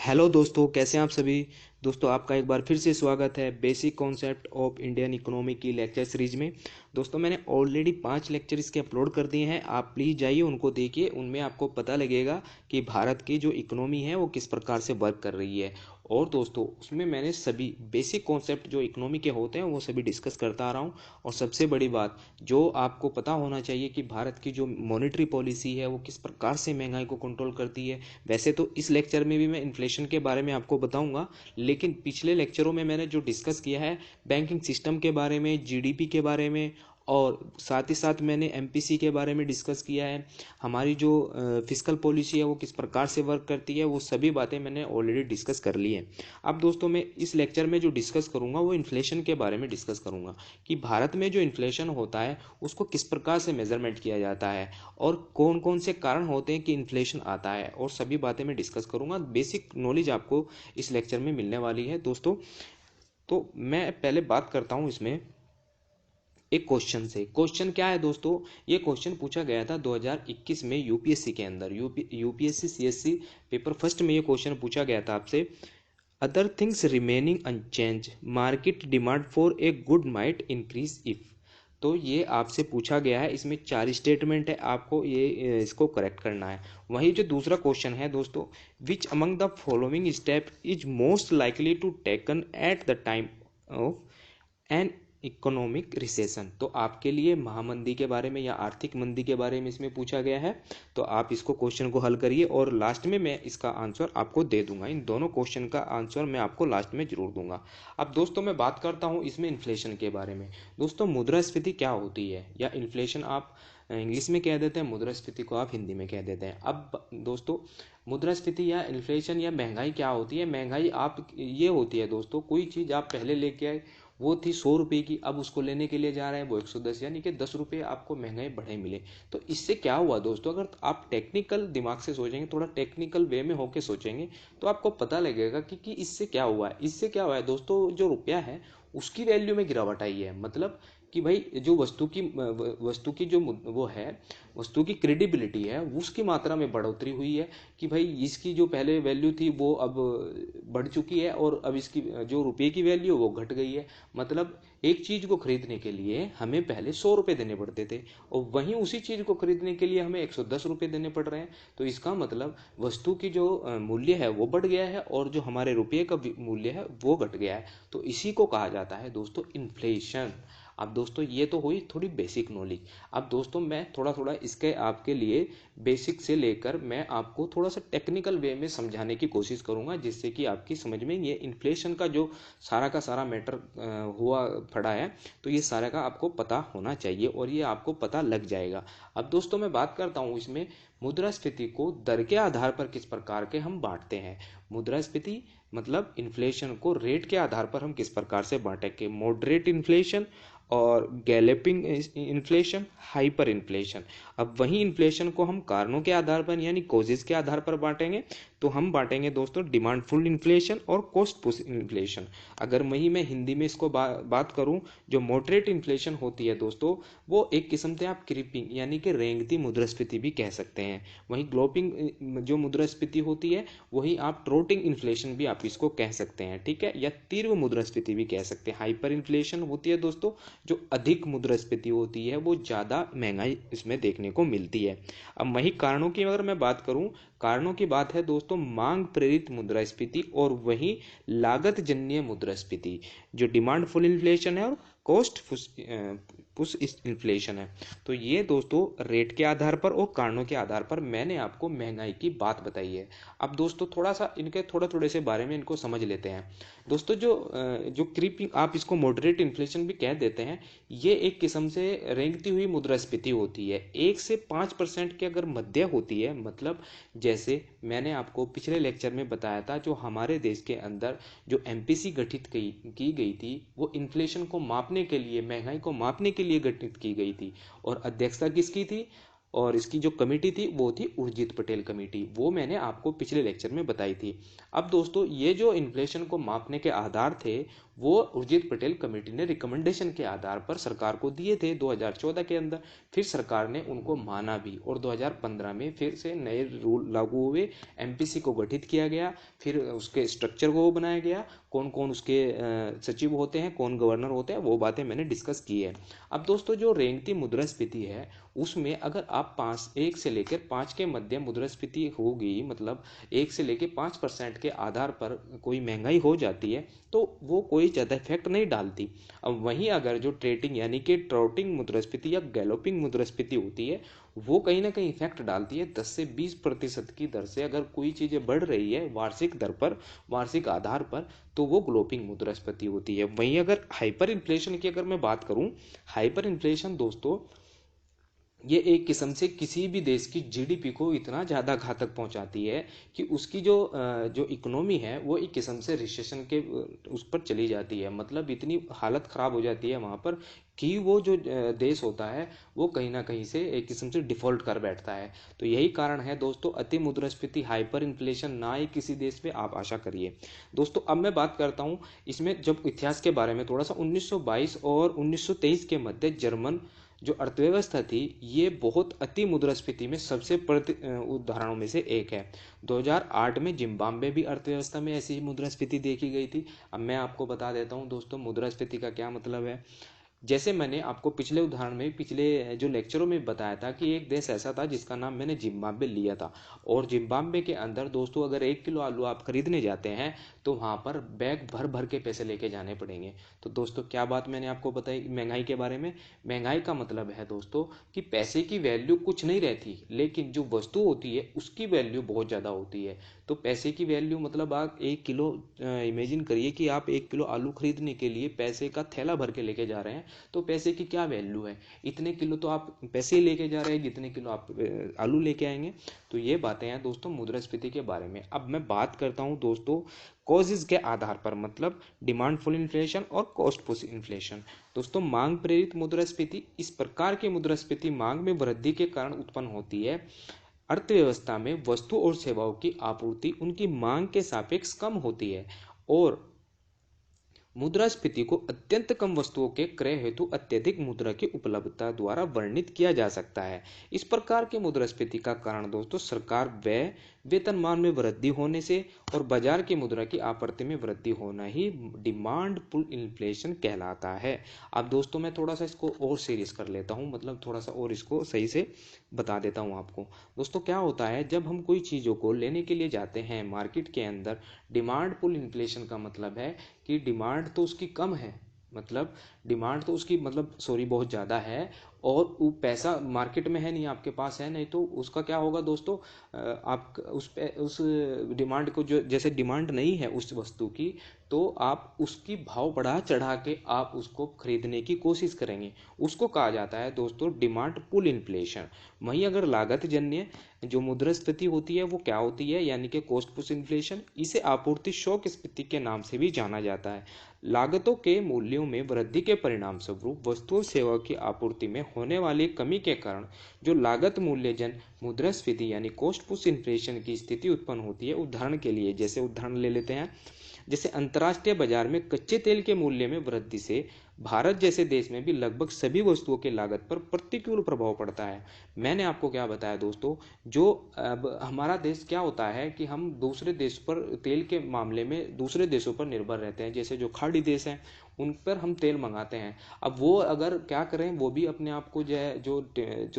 Hello दोस्तों, कैसे हैं आप सभी। दोस्तों, आपका एक बार फिर से स्वागत है basic concept of Indian economy की लेक्चर सीरीज में। दोस्तों, मैंने ऑलरेडी 5 लेक्चर इसके अपलोड कर दिए हैं। आप प्लीज़ जाइए उनको देखिए, उनमें आपको पता लगेगा कि भारत की जो इकोनॉमी है वो किस प्रकार से वर्क कर रही है। और दोस्तों, उसमें मैंने सभी बेसिक कॉन्सेप्ट जो इकोनॉमी के होते हैं वो सभी डिस्कस करता आ रहा हूँ। और सबसे बड़ी बात जो आपको पता होना चाहिए कि भारत की जो मॉनेटरी पॉलिसी है वो किस प्रकार से महंगाई को कंट्रोल करती है। वैसे तो इस लेक्चर में भी मैं इन्फ्लेशन के बारे में आपको बताऊंगा, लेकिन पिछले लेक्चरों में मैंने जो डिस्कस किया है बैंकिंग सिस्टम के बारे में, जीडीपी के बारे में, और साथ ही साथ मैंने एमपीसी के बारे में डिस्कस किया है। हमारी जो फिस्कल पॉलिसी है वो किस प्रकार से वर्क करती है, वो सभी बातें मैंने ऑलरेडी डिस्कस कर ली हैं। अब दोस्तों, मैं इस लेक्चर में जो डिस्कस करूंगा वो इन्फ्लेशन के बारे में डिस्कस करूंगा कि भारत में जो इन्फ्लेशन होता है उसको किस प्रकार से मेजरमेंट किया जाता है और कौन कौन से कारण होते हैं कि इन्फ्लेशन आता है, और सभी बातें मैं डिस्कस करूंगा। बेसिक नॉलेज आपको इस लेक्चर में मिलने वाली है दोस्तों। तो मैं पहले बात करता हूं इसमें एक क्वेश्चन से। क्वेश्चन क्या है दोस्तों, ये क्वेश्चन पूछा गया था 2021 में यूपीएससी के अंदर, यूपीएससी सीएससी पेपर फर्स्ट में ये क्वेश्चन पूछा गया था आपसे। Other things remaining unchanged, market demand for a good might increase if. तो ये आपसे पूछा गया है, इसमें 4 स्टेटमेंट है, आपको ये इसको करेक्ट करना है। वहीं जो दूसरा क्वेश्चन है दोस्तों, which among the following step is most likely to taken at the time of an economic recession. तो आपके लिए महामंदी के बारे में या आर्थिक मंदी के बारे में इसमें पूछा गया है। तो आप इसको क्वेश्चन को हल करिए और लास्ट में मैं इसका आंसर आपको दे दूंगा। इन दोनों क्वेश्चन का आंसर मैं आपको लास्ट में जरूर दूंगा। अब दोस्तों, मैं बात करता हूं इसमें इन्फ्लेशन के बारे में। दोस्तों, मुद्रास्फीति क्या होती है, या इन्फ्लेशन आप इंग्लिश में कह देते हैं, मुद्रास्फीति को आप हिंदी में कह देते हैं। अब दोस्तों, मुद्रास्फीति या इन्फ्लेशन या महंगाई क्या होती है। महंगाई आप ये होती है दोस्तों, कोई चीज़ आप पहले लेके आए वो थी 100 रुपये की, अब उसको लेने के लिए जा रहे हैं वो 110, यानी कि 10 रुपये आपको महंगाई बढ़े मिले। तो इससे क्या हुआ दोस्तों, अगर आप टेक्निकल दिमाग से सोचेंगे, थोड़ा टेक्निकल वे में होके सोचेंगे, तो आपको पता लगेगा कि इससे क्या हुआ है। इससे क्या हुआ है दोस्तों, जो रुपया है उसकी वैल्यू में गिरावट आई है। मतलब कि भाई जो वस्तु की जो वो है, वस्तु की क्रेडिबिलिटी है, उसकी मात्रा में बढ़ोतरी हुई है। कि भाई इसकी जो पहले वैल्यू थी वो अब बढ़ चुकी है, और अब इसकी जो रुपये की वैल्यू वो घट गई है। मतलब एक चीज को खरीदने के लिए हमें पहले 100 रुपये देने पड़ते थे, और वहीं उसी चीज को खरीदने के लिए हमें 110 रुपये देने पड़ रहे हैं। तो इसका मतलब वस्तु की जो मूल्य है वो बढ़ गया है, और जो हमारे रुपये का मूल्य है वो घट गया है। तो इसी को कहा जाता है दोस्तों इन्फ्लेशन। अब दोस्तों, ये तो हुई थोड़ी बेसिक नॉलेज। अब दोस्तों, मैं थोड़ा थोड़ा इसके आपके लिए बेसिक से लेकर मैं आपको थोड़ा सा टेक्निकल वे में समझाने की कोशिश करूंगा, जिससे कि आपकी समझ में ये इन्फ्लेशन का जो सारा का सारा मैटर हुआ पड़ा है, तो ये सारा का आपको पता होना चाहिए और ये आपको पता लग जाएगा। अब दोस्तों, मैं बात करता हूँ इसमें मुद्रास्फीति को दर के आधार पर किस प्रकार के हम बांटते हैं। मुद्रास्फीति मतलब इन्फ्लेशन को रेट के आधार पर हम किस प्रकार से बांटेंगे। मॉडरेट इन्फ्लेशन और गैलेपिंग इन्फ्लेशन, हाइपर इन्फ्लेशन। अब वही इन्फ्लेशन को हम कारणों के आधार पर यानी कोजेस के आधार पर बांटेंगे, तो हम बांटेंगे दोस्तों डिमांडफुल इन्फ्लेशन और कॉस्ट पुश इन्फ्लेशन। अगर वही मैं हिंदी में इसको बात करूं, जो मॉडरेट इन्फ्लेशन होती है दोस्तों, वो एक किस्म से आप क्रीपिंग यानी कि रेंगती मुद्रास्फीति भी कह सकते हैं। वहीं ग्लोपिंग जो मुद्रास्फीति होती है वही आप ट्रोटिंग इन्फ्लेशन भी आप इसको कह सकते हैं, ठीक है, या तीव्र मुद्रास्फीति भी कह सकते हैं। हाइपर इन्फ्लेशन होती है दोस्तों, जो अधिक मुद्रास्फीति होती है, वो ज़्यादा महंगाई इसमें देखने को मिलती है। अब वही कारणों की अगर मैं बात करूं, कारणों की बात है दोस्तों मांग प्रेरित मुद्रास्फीति और वही लागत जन्य मुद्रास्फीति, जो डिमांड फुल इन्फ्लेशन है और कॉस्ट पुश इन्फ्लेशन है। तो ये दोस्तों रेट के आधार पर और कारणों के आधार पर मैंने आपको महंगाई की बात बताई है। अब दोस्तों, थोड़ा सा इनके थोड़े से बारे में इनको समझ लेते हैं। दोस्तों, जो क्रीपिंग आप इसको मॉडरेट इन्फ्लेशन भी कह देते हैं, ये एक किस्म से रेंगती हुई मुद्रास्फीति होती है। 1 से 5% की अगर मध्य होती है, मतलब जैसे मैंने आपको पिछले लेक्चर में बताया था, जो हमारे देश के अंदर जो एमपीसी गठित की गई थी, वो इन्फ्लेशन को मापने के लिए, महंगाई को मापने के लिए गठित की गई थी। और अध्यक्षता किसकी थी, और इसकी जो कमेटी थी वो थी उर्जित पटेल कमेटी, वो मैंने आपको पिछले लेक्चर में बताई थी। अब दोस्तों ये जो इन्फ्लेशन को मापने के आधार थे वो उर्जित पटेल कमेटी ने रिकमेंडेशन के आधार पर सरकार को दिए थे 2014 के अंदर। फिर सरकार ने उनको माना भी और 2015 में फिर से नए रूल लागू हुए, एमपीसी को गठित किया गया, फिर उसके स्ट्रक्चर को बनाया गया, कौन कौन उसके सचिव होते हैं, कौन गवर्नर होते हैं, वो बातें मैंने डिस्कस की है। अब दोस्तों जो रेंगती मुद्रास्फीति है उसमें अगर आप 1 से लेकर 5 के मध्य मुद्रास्फीति होगी, मतलब 1 से लेकर 5% के आधार पर कोई महंगाई हो जाती है तो वो कोई ज़्यादा इफेक्ट नहीं डालती। अब वहीं अगर जो ट्रेटिंग यानी कि ट्राउटिंग मुद्रास्फीति या गैलोपिंग मुद्रास्फीति होती है वो कहीं ना कहीं इफेक्ट डालती है। 10 से 20% की दर से अगर कोई चीज़ें बढ़ रही है वार्षिक दर पर, वार्षिक आधार पर, तो वो ग्लोपिंग मुद्रास्फीति होती है। वहीं अगर हाइपर इन्फ्लेशन की अगर मैं बात करूं, हाइपर इन्फ्लेशन दोस्तों ये एक किस्म से किसी भी देश की जीडीपी को इतना ज़्यादा घातक पहुंचाती है कि उसकी जो इकोनॉमी है वो एक किस्म से रिसेशन के उस पर चली जाती है। मतलब इतनी हालत ख़राब हो जाती है वहाँ पर कि वो जो देश होता है वो कहीं ना कहीं से एक किस्म से डिफॉल्ट कर बैठता है। तो यही कारण है दोस्तों अति मुद्रास्फीति, हाइपर इन्फ्लेशन ना ही किसी देश पे आप आशा करिए। दोस्तों अब मैं बात करता हूँ इसमें जब इतिहास के बारे में थोड़ा सा, 1922 और 1923 के मध्य जर्मन जो अर्थव्यवस्था थी ये बहुत अति मुद्रास्फीति में सबसे उदाहरणों में से एक है। 2008 में जिम्बाब्वे भी अर्थव्यवस्था में ऐसी ही मुद्रास्फीति देखी गई थी। अब मैं आपको बता देता हूँ दोस्तों मुद्रास्फीति का क्या मतलब है। जैसे मैंने आपको पिछले उदाहरण में, पिछले जो लेक्चरों में बताया था कि एक देश ऐसा था जिसका नाम मैंने जिम्बाब्वे लिया था, और जिम्बाब्वे के अंदर दोस्तों अगर 1 किलो आलू आप खरीदने जाते हैं तो वहाँ पर बैग भर भर के पैसे लेके जाने पड़ेंगे। तो दोस्तों क्या बात मैंने आपको बताई महंगाई के बारे में। महंगाई का मतलब है दोस्तों कि पैसे की वैल्यू कुछ नहीं रहती लेकिन जो वस्तु होती है उसकी वैल्यू बहुत ज़्यादा होती है। तो पैसे की वैल्यू मतलब आप 1 किलो, इमेजिन करिए कि आप 1 किलो आलू खरीदने के लिए पैसे का थैला भर के लेके जा रहे हैं, तो पैसे की क्या वैल्यू है। इतने किलो तो आप पैसे ही लेके जा रहे हैं जितने किलो आप आलू लेके आएंगे। तो ये बातें हैं दोस्तों मुद्रास्फीति के बारे में। अब मैं बात करता हूँ दोस्तों कॉजेज के आधार पर, मतलब डिमांड पुल इन्फ्लेशन और कॉस्ट पुश इन्फ्लेशन। दोस्तों मांग प्रेरित मुद्रास्फीति, इस प्रकार की मुद्रास्फीति मांग में वृद्धि के कारण उत्पन्न होती है। अर्थव्यवस्था में वस्तु और सेवाओं की आपूर्ति उनकी मांग के सापेक्ष कम होती है और मुद्रास्फीति को अत्यंत कम वस्तुओं के क्रय हेतु अत्यधिक मुद्रा की उपलब्धता द्वारा वर्णित किया जा सकता है। इस प्रकार की मुद्रास्फीति का कारण दोस्तों सरकार व्यय, वेतनमान में वृद्धि होने से और बाजार की मुद्रा की आपूर्ति में वृद्धि होना ही डिमांड पुल इन्फ्लेशन कहलाता है। अब दोस्तों मैं थोड़ा सा इसको और सीरियस कर लेता हूँ, मतलब थोड़ा सा और इसको सही से बता देता हूँ आपको। दोस्तों क्या होता है जब हम कोई चीज़ों को लेने के लिए जाते हैं मार्केट के अंदर, डिमांड पुल इन्फ्लेशन का मतलब है कि डिमांड तो उसकी कम है, मतलब डिमांड तो उसकी मतलब सॉरी बहुत ज़्यादा है और वो पैसा मार्केट में है नहीं, आपके पास है नहीं, तो उसका क्या होगा दोस्तों, आप उस डिमांड को, जो जैसे डिमांड नहीं है उस वस्तु की, तो आप उसकी भाव बढ़ा चढ़ा के आप उसको खरीदने की कोशिश करेंगे। उसको कहा जाता है दोस्तों डिमांड पुल इन्फ्लेशन। वहीं अगर लागत जन्य जो मुद्रास्फीति होती है वो क्या होती है, यानी कि कॉस्ट पुश इन्फ्लेशन, इसे आपूर्ति शॉक स्फीति के नाम से भी जाना जाता है। लागतों के मूल्यों में वृद्धि के परिणाम स्वरूप वस्तुओं सेवाओं की आपूर्ति में होने वाली कमी के कारण जो लागत मूल्यजन मुद्रास्फीति यानी कॉस्ट पुश इन्फ्लेशन की स्थिति उत्पन्न होती है। उदाहरण के लिए जैसे उदाहरण ले लेते हैं, जैसे अंतर्राष्ट्रीय बाजार में कच्चे तेल के मूल्य में वृद्धि से भारत जैसे देश में भी लगभग सभी वस्तुओं की लागत पर प्रतिकूल प्रभाव पड़ता है। मैंने आपको क्या बताया दोस्तों, जो अब हमारा देश क्या होता है कि हम दूसरे देश पर तेल के मामले में दूसरे देशों पर निर्भर रहते हैं, जैसे जो खाड़ी देश हैं उन पर हम तेल मंगाते हैं। अब वो अगर क्या करें, वो भी अपने आप को जो है जो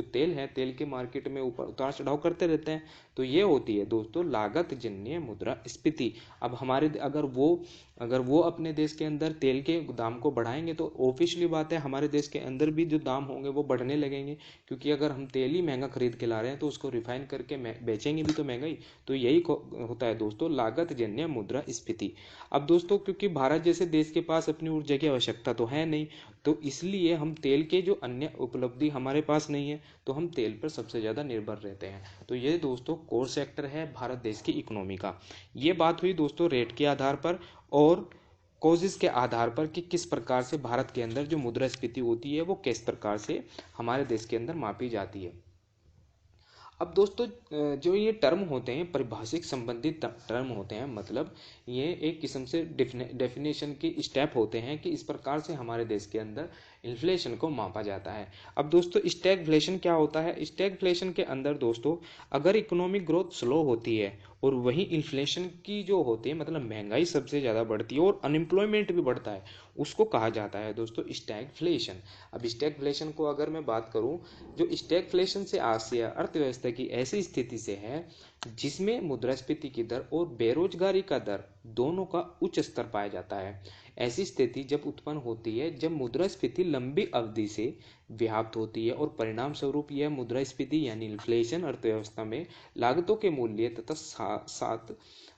तेल है, तेल के मार्केट में ऊपर उतार चढ़ाव करते रहते हैं। तो ये होती है दोस्तों लागत जन्य मुद्रास्फीति। अब हमारे अगर वो अपने देश के अंदर तेल के दाम को बढ़ाएंगे तो ऑब्वियसली बात है हमारे देश के अंदर भी जो दाम होंगे वो बढ़ने लगेंगे, क्योंकि अगर हम तेल ही महंगा खरीद के ला रहे हैं तो उसको रिफाइन करके बेचेंगे भी तो महंगाई। तो यही होता है दोस्तों लागत जन्य मुद्रास्फीति। अब दोस्तों क्योंकि भारत जैसे देश के पास अपनी ऊर्जा की आवश्यकता तो है नहीं, तो इसलिए हम तेल के जो अन्य उपलब्धि हमारे पास नहीं है तो हम तेल पर सबसे ज़्यादा निर्भर रहते हैं। तो ये दोस्तों कोर सेक्टर है भारत देश की इकोनॉमी का। ये बात हुई दोस्तों रेट के आधार पर और कॉजेज के आधार पर कि किस प्रकार से भारत के अंदर जो मुद्रास्फीति होती है वो किस प्रकार से हमारे देश के अंदर मापी जाती है। अब दोस्तों जो ये टर्म होते हैं परिभाषिक संबंधित टर्म होते हैं, मतलब ये एक किस्म से डेफिनेशन के स्टेप होते हैं कि इस प्रकार से हमारे देश के अंदर इन्फ्लेशन को मापा जाता है। अब दोस्तों स्टैगफ्लेशन क्या होता है? स्टैगफ्लेशन के अंदर दोस्तों अगर इकोनॉमिक ग्रोथ स्लो होती है और वहीं इन्फ्लेशन की जो होती है मतलब महंगाई सबसे ज़्यादा बढ़ती है और अनएम्प्लॉयमेंट भी बढ़ता है, उसको कहा जाता है दोस्तों स्टैगफ्लेशन। अब स्टैगफ्लेशन को अगर मैं बात करूं, जो स्टैगफ्लेशन से आशय अर्थव्यवस्था की ऐसी स्थिति से है जिसमें मुद्रास्फीति की दर और बेरोजगारी का दर दोनों का उच्च स्तर पाया जाता है। ऐसी स्थिति जब उत्पन्न होती है जब मुद्रास्फीति लंबी अवधि से व्याप्त होती है और परिणाम स्वरूप यह मुद्रास्फीति यानी इन्फ्लेशन अर्थव्यवस्था में लागतों के मूल्य तथा साथ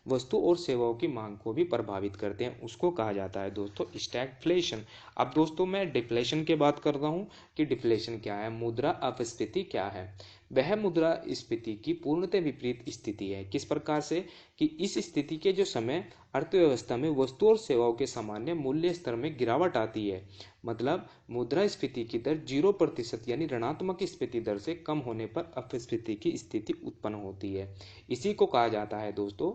वस्तु और सेवाओं की मांग को भी प्रभावित करते हैं, उसको कहा जाता है दोस्तों स्टैगफ्लेशन। अब दोस्तों मैं डिफ्लेशन की बात करता हूँ कि डिफ्लेशन क्या है, मुद्रा अपस्फीति क्या है। वह मुद्रास्फीति की पूर्णतः विपरीत स्थिति है। किस प्रकार से कि इस स्थिति के जो समय अर्थव्यवस्था में वस्तु और सेवाओं के सामान्य मूल्य स्तर में गिरावट आती है, मतलब मुद्रास्फीति की दर 0% यानी ऋणात्मक स्फीति दर से कम होने पर अपस्फीति की स्थिति उत्पन्न होती है। इसी को कहा जाता है दोस्तों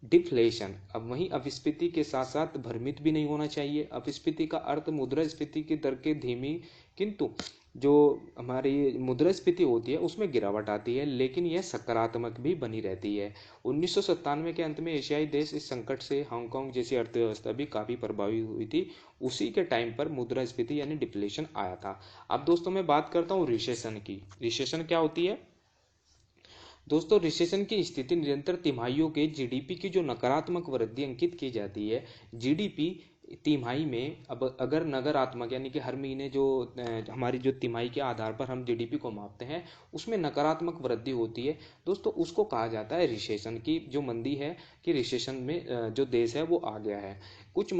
डिफ्लेशन। अब वहीं अपस्फीति के साथ साथ भ्रमित भी नहीं होना चाहिए। अपस्फीति का अर्थ मुद्रास्फीति की दर के धीमी किंतु जो हमारी मुद्रास्फीति होती है उसमें गिरावट आती है, लेकिन यह सकारात्मक भी बनी रहती है। 1997 के अंत में एशियाई देश इस संकट से हांगकांग जैसी अर्थव्यवस्था भी काफी प्रभावित हुई थी। उसी के टाइम पर मुद्रास्फीति यानी डिफ्लेशन आया था। अब दोस्तों मैं बात करता हूँ रिसेशन की। रिसेशन क्या होती है दोस्तों? रिसेशन की स्थिति निरंतर तिमाहियों के जीडीपी की जो नकारात्मक वृद्धि अंकित की जाती है। जीडीपी तिमाही में अब अगर नकारात्मक यानी कि हर महीने जो हमारी जो तिमाही के आधार पर हम जीडीपी को मापते हैं उसमें नकारात्मक वृद्धि होती है दोस्तों, उसको कहा जाता है रिसेशन की जो मंदी है कि रिसेशन में जो देश है वो आ गया है। कुछ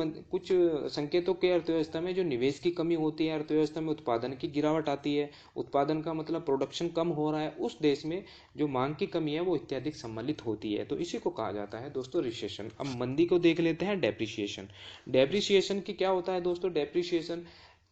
संकेतों के अर्थव्यवस्था में जो निवेश की कमी होती है, अर्थव्यवस्था में उत्पादन की गिरावट आती है, उत्पादन का मतलब प्रोडक्शन कम हो रहा है, उस देश में जो मांग की कमी है वो इत्यादि सम्मिलित होती है, तो इसी को कहा जाता है दोस्तों रिसेशन। अब मंदी को देख लेते हैं डेप्रिसिएशन। डेप्रिसिएशन की क्या होता है दोस्तों? डेप्रिसिएशन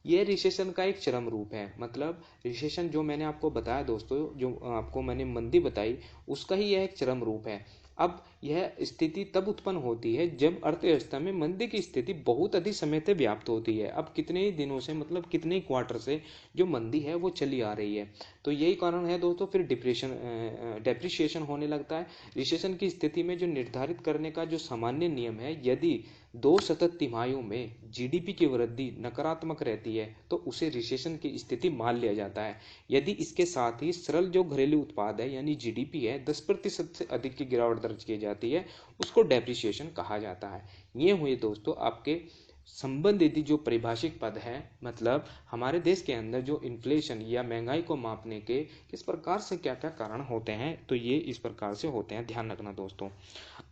ये रिसेशन का एक चरम रूप है। मतलब रिसेशन जो मैंने आपको बताया दोस्तों, जो आपको मैंने मंदी बताई, उसका ही यह एक चरम रूप है। अब यह स्थिति तब उत्पन्न होती है जब अर्थव्यवस्था में मंदी की स्थिति बहुत अधिक समय तक व्याप्त होती है। अब कितने ही दिनों से मतलब कितने ही क्वार्टर से जो मंदी है वो चली आ रही है, तो यही कारण है दोस्तों फिर डेप्रिसिएशन होने लगता है। रिसेशन की स्थिति में जो निर्धारित करने का जो सामान्य नियम है, यदि 2 सतत तिमाहियों में जीडीपी की वृद्धि नकारात्मक रहती है तो उसे रिसेशन की स्थिति मान लिया जाता है। यदि इसके साथ ही सरल जो घरेलू उत्पाद है यानी जीडीपी है 10% से अधिक की गिरावट दर्ज की जाती है, उसको डेप्रिसिएशन कहा जाता है। ये हुए दोस्तों आपके संबंधित जो परिभाषिक पद है, मतलब हमारे देश के अंदर जो इन्फ्लेशन या महंगाई को मापने के किस प्रकार से क्या क्या कारण होते हैं, तो ये इस प्रकार से होते हैं, ध्यान रखना दोस्तों।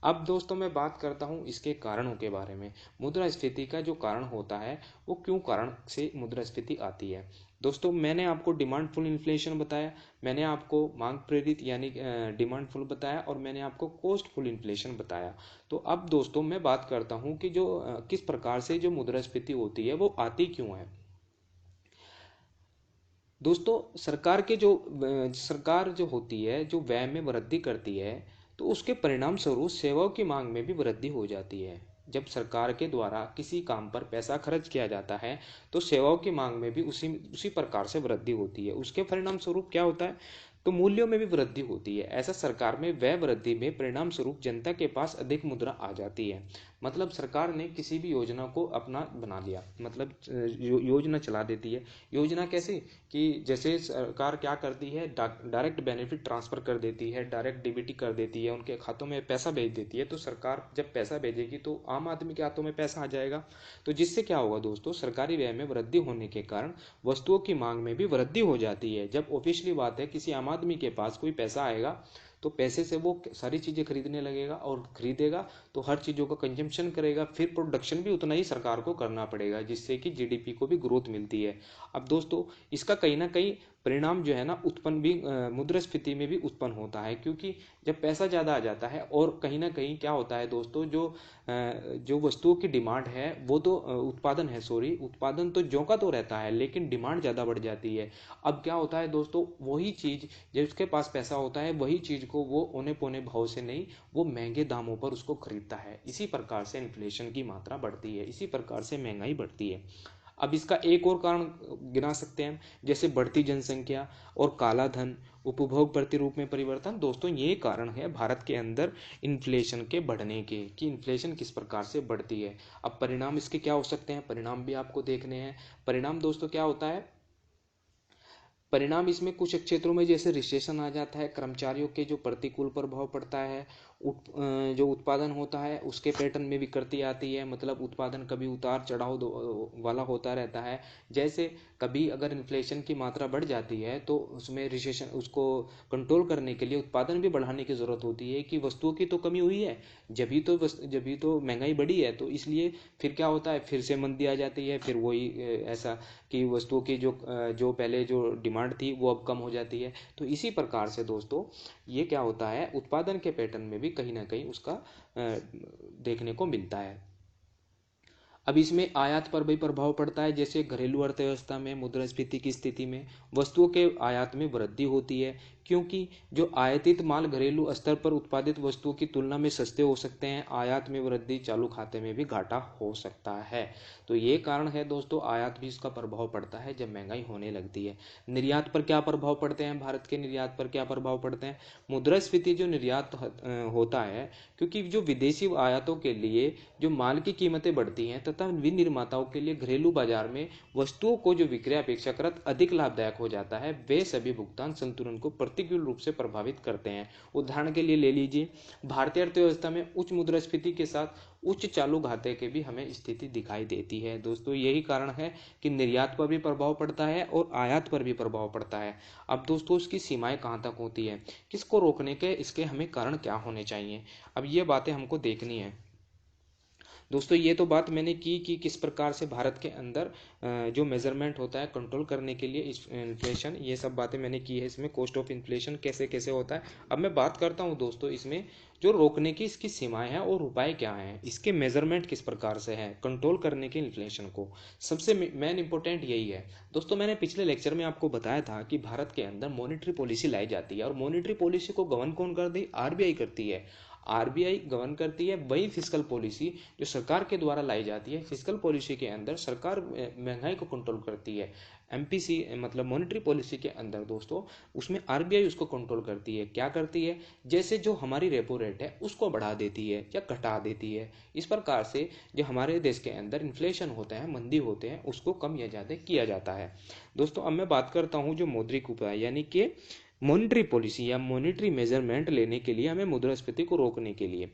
अब दोस्तों मैं बात करता हूँ इसके कारणों के बारे में। मुद्रास्फीति का जो कारण होता है वो क्यों कारण से मुद्रास्फीति आती है। दोस्तों मैंने आपको डिमांडफुल इन्फ्लेशन बताया, मैंने आपको मांग प्रेरित यानी डिमांडफुल बताया, और मैंने आपको कॉस्टफुल इन्फ्लेशन बताया। तो अब दोस्तों मैं बात करता हूँ कि जो किस प्रकार से जो मुद्रास्फीति होती है वो आती क्यों है। दोस्तों सरकार जो होती है जो व्यय में वृद्धि करती है, तो उसके परिणाम स्वरूप सेवाओं की मांग में भी वृद्धि हो जाती है। जब सरकार के द्वारा किसी काम पर पैसा खर्च किया जाता है तो सेवाओं की मांग में भी उसी उसी प्रकार से वृद्धि होती है। उसके परिणाम स्वरूप क्या होता है, तो मूल्यों में भी वृद्धि होती है। ऐसा सरकार में व्यय वृद्धि में परिणाम स्वरूप जनता के पास अधिक मुद्रा आ जाती है। मतलब सरकार ने किसी भी योजना को अपना बना लिया, मतलब योजना चला देती है। योजना कैसे कि जैसे सरकार क्या करती है, डायरेक्ट बेनिफिट ट्रांसफर कर देती है, डायरेक्ट डीबीटी कर देती है, उनके खातों में पैसा भेज देती है। तो सरकार जब पैसा भेजेगी तो आम आदमी के हाथों में पैसा आ जाएगा, तो जिससे क्या होगा दोस्तों, सरकारी व्यय में वृद्धि होने के कारण वस्तुओं की मांग में भी वृद्धि हो जाती है। जब ऑब्वियसली बात है किसी आम आदमी के पास कोई पैसा आएगा तो पैसे से वो सारी चीजें खरीदने लगेगा, और खरीदेगा तो हर चीजों का कंजम्पशन करेगा, फिर प्रोडक्शन भी उतना ही सरकार को करना पड़ेगा, जिससे कि जीडीपी को भी ग्रोथ मिलती है। अब दोस्तों इसका कहीं ना कहीं परिणाम जो है ना उत्पन्न भी मुद्रास्फीति में भी उत्पन्न होता है, क्योंकि जब पैसा ज़्यादा आ जाता है और कहीं ना कहीं क्या होता है दोस्तों, जो वस्तुओं की डिमांड है वो तो उत्पादन है, सॉरी, उत्पादन तो ज्यों का तो रहता है लेकिन डिमांड ज़्यादा बढ़ जाती है। अब क्या होता है दोस्तों, वही चीज़ जब उसके पास पैसा होता है वही चीज़ को वो औने पौने भाव से नहीं, वो महंगे दामों पर उसको खरीदता है। इसी प्रकार से इन्फ्लेशन की मात्रा बढ़ती है, इसी प्रकार से महंगाई बढ़ती है। अब इसका एक और कारण गिना सकते हैं, जैसे बढ़ती जनसंख्या और काला धन, उपभोग प्रतिरूप में परिवर्तन। दोस्तों ये कारण है भारत के अंदर इन्फ्लेशन के बढ़ने के, कि इन्फ्लेशन किस प्रकार से बढ़ती है। अब परिणाम इसके क्या हो सकते हैं, परिणाम भी आपको देखने हैं। परिणाम दोस्तों क्या होता है, परिणाम इसमें कुछ क्षेत्रों में जैसे रिसेशन आ जाता है, कर्मचारियों के जो प्रतिकूल प्रभाव पड़ता है, जो उत्पादन होता है उसके पैटर्न में विकृति आती है, मतलब उत्पादन कभी उतार चढ़ाव वाला होता रहता है। जैसे कभी अगर इन्फ्लेशन की मात्रा बढ़ जाती है तो उसमें रिसेशन, उसको कंट्रोल करने के लिए उत्पादन भी बढ़ाने की ज़रूरत होती है, कि वस्तुओं की तो कमी हुई है, जभी तो महंगाई बढ़ी है, तो इसलिए फिर क्या होता है, फिर से मंदी आ जाती है, फिर वही ऐसा कि वस्तुओं की जो पहले जो डिमांड थी वो अब कम हो जाती है। तो इसी प्रकार से दोस्तों ये क्या होता है, उत्पादन के पैटर्न में भी कहीं ना कहीं उसका देखने को मिलता है। अब इसमें आयात पर भी प्रभाव पड़ता है, जैसे घरेलू अर्थव्यवस्था में मुद्रास्फीति की स्थिति में वस्तुओं के आयात में वृद्धि होती है, क्योंकि जो आयातित माल घरेलू स्तर पर उत्पादित वस्तुओं की तुलना में सस्ते हो सकते हैं, आयात में वृद्धि चालू खाते में भी घाटा हो सकता है। तो ये कारण है दोस्तों, आयात भी इसका प्रभाव पड़ता है जब महंगाई होने लगती है। निर्यात पर क्या प्रभाव पड़ते हैं, भारत के निर्यात पर क्या प्रभाव पड़ते हैं, मुद्रास्फीति जो निर्यात होता है, क्योंकि जो विदेशी आयातों के लिए जो माल की कीमतें बढ़ती हैं तथा विनिर्माताओं के लिए घरेलू बाजार में वस्तुओं को जो विक्रय अपेक्षाकृत अधिक लाभदायक हो जाता है, वे सभी भुगतान संतुलन को प्रतिकूल रूप से प्रभावित करते हैं। उदाहरण के लिए ले लीजिए, भारतीय अर्थव्यवस्था में उच्च मुद्रास्फीति के साथ उच्च चालू घाटे की भी हमें स्थिति दिखाई देती है। दोस्तों यही कारण है कि निर्यात पर भी प्रभाव पड़ता है और आयात पर भी प्रभाव पड़ता है। अब दोस्तों इसकी सीमाएं कहाँ तक होती है, किसको रोकने के इसके हमें कारण क्या होने चाहिए, अब ये बातें हमको देखनी है। दोस्तों ये तो बात मैंने की कि किस प्रकार से भारत के अंदर जो मेजरमेंट होता है कंट्रोल करने के लिए इन्फ्लेशन, ये सब बातें मैंने की है। इसमें कॉस्ट ऑफ इन्फ्लेशन कैसे कैसे होता है। अब मैं बात करता हूँ दोस्तों इसमें जो रोकने की इसकी सीमाएं हैं और उपाय क्या हैं, इसके मेजरमेंट किस प्रकार से है कंट्रोल करने के इन्फ्लेशन को। सबसे मेन इंपॉर्टेंट यही है दोस्तों, मैंने पिछले लेक्चर में आपको बताया था कि भारत के अंदर मॉनेटरी पॉलिसी लाई जाती है, और मॉनेटरी पॉलिसी को गवर्न कौन करती है, आरबीआई करती है। आरबीआई गवर्न करती है। वही फिजिकल पॉलिसी जो सरकार के द्वारा लाई जाती है, फिजिकल पॉलिसी के अंदर सरकार महंगाई को कंट्रोल करती है। एमपीसी मतलब मॉनेटरी पॉलिसी के अंदर दोस्तों उसमें आरबीआई उसको कंट्रोल करती है। क्या करती है, जैसे जो हमारी रेपो रेट है उसको बढ़ा देती है या घटा देती है। इस प्रकार से जो हमारे देश के अंदर इन्फ्लेशन होता है, मंदी होते हैं, उसको कम या ज़्यादा किया जाता है। दोस्तों अब मैं बात करता हूँ जो मौद्रिक उपाय यानी कि मॉनेटरी पॉलिसी या मॉनेटरी मेजरमेंट लेने के लिए हमें मुद्रास्फीति को रोकने के लिए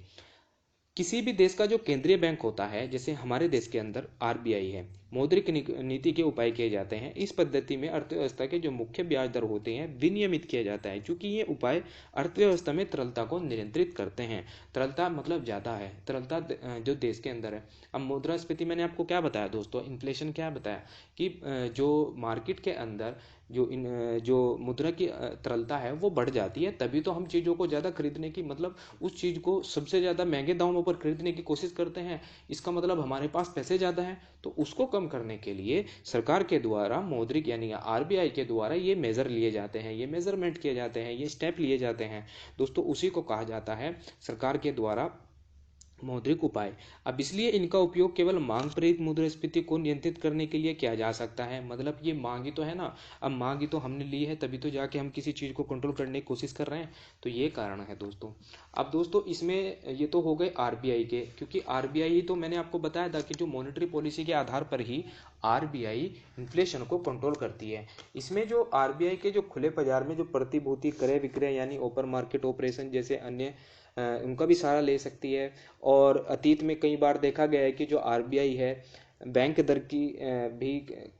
किसी भी देश का जो केंद्रीय बैंक होता है, जैसे हमारे देश के अंदर आरबीआई है, मौद्रिक नीति के उपाय किए जाते हैं। इस पद्धति में अर्थव्यवस्था के जो मुख्य ब्याज दर होते हैं विनियमित किया जाता है, क्योंकि ये उपाय अर्थव्यवस्था में तरलता को नियंत्रित करते हैं। तरलता मतलब ज्यादा है, तरलता जो देश के अंदर है। अब मुद्रास्फीति मैंने आपको क्या बताया दोस्तों, इन्फ्लेशन क्या बताया कि जो मार्केट के अंदर जो मुद्रा की तरलता है वो बढ़ जाती है, तभी तो हम चीज़ों को ज़्यादा खरीदने की, मतलब उस चीज़ को सबसे ज़्यादा महंगे दामों पर खरीदने की कोशिश करते हैं। इसका मतलब हमारे पास पैसे ज़्यादा हैं। तो उसको कम करने के लिए सरकार के द्वारा मौद्रिक यानी आरबीआई के द्वारा ये मेजर लिए जाते हैं, ये मेजरमेंट किए जाते हैं, ये स्टेप लिए जाते हैं दोस्तों, उसी को कहा जाता है सरकार के द्वारा मौद्रिक उपाय। अब इसलिए इनका उपयोग केवल मांग प्रेरित मुद्रास्फीति को नियंत्रित करने के लिए किया जा सकता है। मतलब ये मांग ही तो है ना, अब मांग ही तो हमने ली है, तभी तो जाके हम किसी चीज़ को कंट्रोल करने की कोशिश कर रहे हैं। तो ये कारण है दोस्तों। अब दोस्तों इसमें ये तो हो गए आरबीआई के, क्योंकि आरबीआई तो मैंने आपको बताया था कि जो मॉनेटरी पॉलिसी के आधार पर ही आरबीआई इन्फ्लेशन को कंट्रोल करती है। इसमें जो आरबीआई के जो खुले बाजार में जो प्रतिभूति क्रय विक्रय यानी ओपन मार्केट ऑपरेशन जैसे अन्य उनका भी सहारा ले सकती है। और अतीत में कई बार देखा गया है कि जो आरबीआई है बैंक दर की भी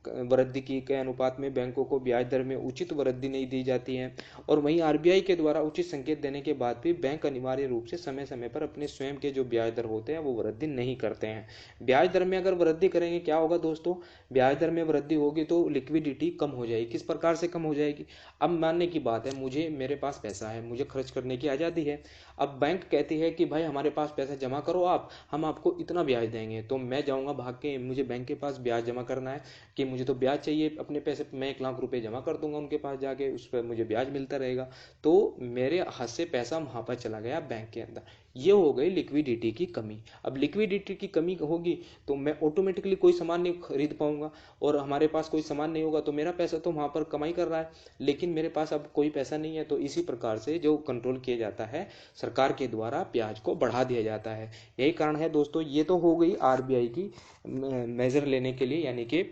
वृद्धि की के अनुपात में बैंकों को ब्याज दर में उचित वृद्धि नहीं दी जाती है। और वहीं आरबीआई के द्वारा उचित संकेत देने के बाद भी बैंक अनिवार्य रूप से समय समय पर अपने स्वयं के जो ब्याज दर होते हैं वो वृद्धि नहीं करते हैं। ब्याज दर में अगर वृद्धि करेंगे क्या होगा दोस्तों, ब्याज दर में वृद्धि होगी तो लिक्विडिटी कम हो जाएगी। किस प्रकार से कम हो जाएगी, अब मानने की बात है मुझे मेरे पास पैसा है, मुझे खर्च करने की आज़ादी है। अब बैंक कहती है कि भाई हमारे पास पैसा जमा करो, आप हम आपको इतना ब्याज देंगे। तो मैं जाऊंगा भाग के, मुझे बैंक के पास ब्याज जमा करना है कि मुझे तो ब्याज चाहिए अपने पैसे, मैं 1 लाख रुपए जमा कर दूंगा उनके पास जाके, उस पर मुझे ब्याज मिलता रहेगा। तो मेरे हाथ से पैसा वहां पर चला गया बैंक के अंदर। ये हो गई लिक्विडिटी की कमी। अब लिक्विडिटी की कमी होगी तो मैं ऑटोमेटिकली कोई सामान नहीं खरीद पाऊंगा, और हमारे पास कोई सामान नहीं होगा तो मेरा पैसा तो वहां पर कमाई कर रहा है, लेकिन मेरे पास अब कोई पैसा नहीं है। तो इसी प्रकार से जो कंट्रोल किया जाता है सरकार के द्वारा, ब्याज को बढ़ा दिया जाता है। यही कारण है दोस्तों। ये तो हो गई आरबीआई की मेजर लेने के लिए, यानी कि